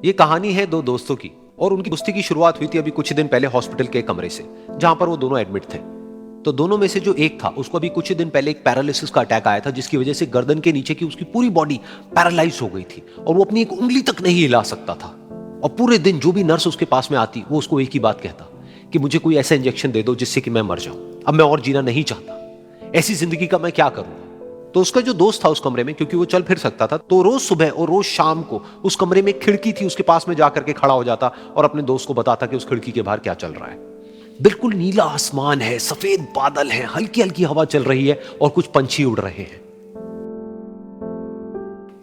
ये कहानी है दो दोस्तों की और उनकी दोस्ती की शुरुआत हुई थी अभी कुछ दिन पहले हॉस्पिटल के कमरे से, जहां पर वो दोनों एडमिट थे। तो दोनों में से जो एक था उसको अभी कुछ दिन पहले एक पैरालिसिस का अटैक आया था, जिसकी वजह से गर्दन के नीचे की उसकी पूरी बॉडी पैरालाइज हो गई थी और वो अपनी एक उंगली तक नहीं हिला सकता था। और पूरे दिन जो भी नर्स उसके पास में आती वो उसको एक ही बात कहता कि मुझे कोई ऐसा इंजेक्शन दे दो जिससे कि मैं मर जाऊं, अब मैं और जीना नहीं चाहता, ऐसी जिंदगी का मैं क्या करूं। तो उसका जो दोस्त था उस कमरे में, क्योंकि वो चल फिर सकता था, तो रोज सुबह और रोज शाम को उस कमरे में खिड़की थी, उसके पास में जाकर के खड़ा हो जाता और अपने दोस्त को बताता कि उस खिड़की के बाहर क्या चल रहा है। बिल्कुल नीला आसमान है, सफेद बादल है, हल्की हल्की हवा चल रही है और कुछ पंछी उड़ रहे हैं।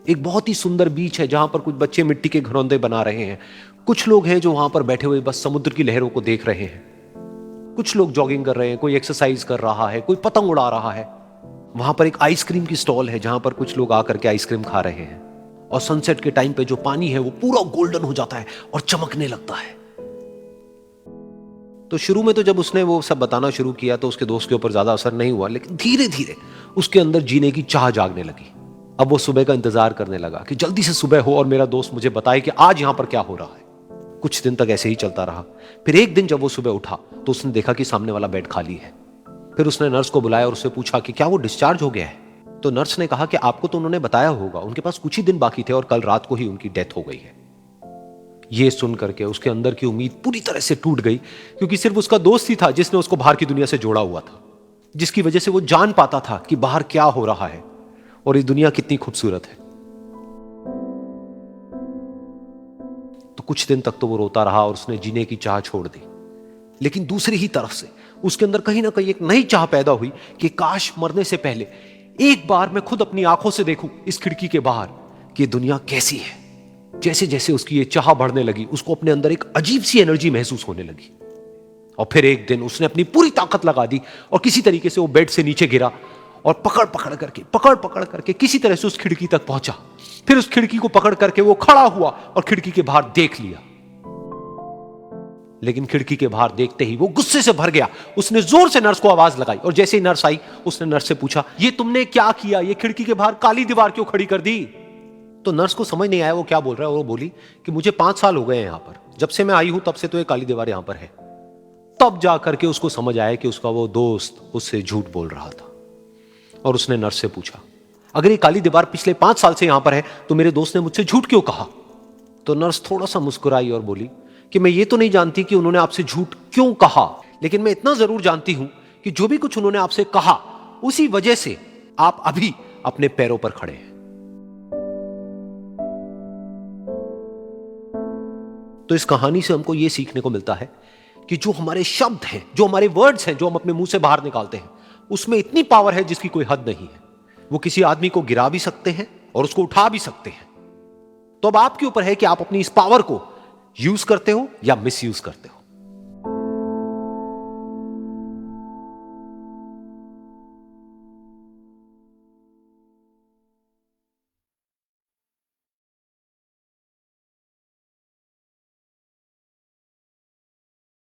एक बहुत ही सुंदर बीच है जहां पर कुछ बच्चे मिट्टी के घरौंदे बना रहे हैं। कुछ लोग हैं जो वहां पर बैठे हुए बस समुद्र की लहरों को देख रहे हैं। कुछ लोग जॉगिंग कर रहे हैं, कोई एक्सरसाइज कर रहा है, कोई पतंग उड़ा रहा है। वहां पर एक आइसक्रीम की स्टॉल है जहां पर कुछ लोग आकर के आइसक्रीम खा रहे हैं। और सनसेट के टाइम पे जो पानी है वो पूरा गोल्डन हो जाता है और चमकने लगता है। तो शुरू में तो जब उसने वो सब बताना शुरू किया तो उसके दोस्त के ऊपर ज्यादा असर नहीं हुआ, लेकिन धीरे धीरे उसके अंदर जीने की चाह जागने लगी। अब वो सुबह का इंतजार करने लगा कि जल्दी से सुबह हो और मेरा दोस्त मुझे बताए कि आज यहां पर क्या हो रहा है। कुछ दिन तक ऐसे ही चलता रहा। फिर एक दिन जब वो सुबह उठा तो उसने देखा कि सामने वाला बेड खाली है। फिर उसने नर्स को बुलाया और उससे पूछा कि क्या वो डिस्चार्ज हो गया है। तो नर्स ने कहा कि आपको तो उन्होंने बताया होगा, उनके पास कुछ ही दिन बाकी थे और कल रात को ही उनकी डेथ हो गई है। ये सुन करके उसके अंदर की उम्मीद पूरी तरह से टूट गई, क्योंकि सिर्फ उसका दोस्त ही था जिसने उसको बाहर की दुनिया से जोड़ा हुआ था, जिसकी वजह से वो जान पाता था कि बाहर क्या हो रहा है और ये दुनिया कितनी खूबसूरत है। तो कुछ दिन तक तो वो रोता रहा और उसने जीने की चाह छोड़ दी। लेकिन दूसरी ही तरफ से उसके अंदर कहीं ना कहीं एक नई चाह पैदा हुई कि काश मरने से पहले एक बार मैं खुद अपनी आंखों से देखूं इस खिड़की के बाहर कि दुनिया कैसी है। जैसे जैसे उसकी ये चाह बढ़ने लगी, उसको अपने अंदर एक अजीब सी एनर्जी महसूस होने लगी। और फिर एक दिन उसने अपनी पूरी ताकत लगा दी और किसी तरीके से वो बेड से नीचे गिरा और पकड़ पकड़ करके किसी तरह से उस खिड़की तक पहुंचा। फिर उस खिड़की को पकड़ करके वो खड़ा हुआ और खिड़की के बाहर देख लिया। लेकिन खिड़की के बाहर देखते ही वो गुस्से से भर गया। उसने जोर से नर्स को आवाज लगाई और जैसे ही नर्स आई उसने नर्स से पूछा, ये तुमने क्या किया, ये खिड़की के बाहर काली दीवार क्यों खड़ी कर दी। तो नर्स को समझ नहीं आया वो क्या बोल रहा है और वो बोली कि मुझे 5 साल हो गए हैं यहां पर, जब से मैं आई हूं तब से तो ये काली दीवार यहां पर है। तब जाकर के उसको समझ आया कि उसका वो दोस्त उससे झूठ बोल रहा था। और उसने नर्स से पूछा, अगर ये काली दीवार पिछले 5 साल से यहां पर है तो मेरे दोस्त ने मुझसे झूठ क्यों कहा। तो नर्स थोड़ा सा मुस्कुराई और बोली कि मैं ये तो नहीं जानती कि उन्होंने आपसे झूठ क्यों कहा, लेकिन मैं इतना जरूर जानती हूं कि जो भी कुछ उन्होंने आपसे कहा उसी वजह से आप अभी अपने पैरों पर खड़े हैं। तो इस कहानी से हमको यह सीखने को मिलता है कि जो हमारे शब्द हैं, जो हमारे वर्ड्स हैं, जो हम अपने मुंह से बाहर निकालते हैं, उसमें इतनी पावर है जिसकी कोई हद नहीं है। वो किसी आदमी को गिरा भी सकते हैं और उसको उठा भी सकते हैं। तो अब आपके ऊपर है कि आप अपनी इस पावर को यूज करते हो या मिस यूज करते हो।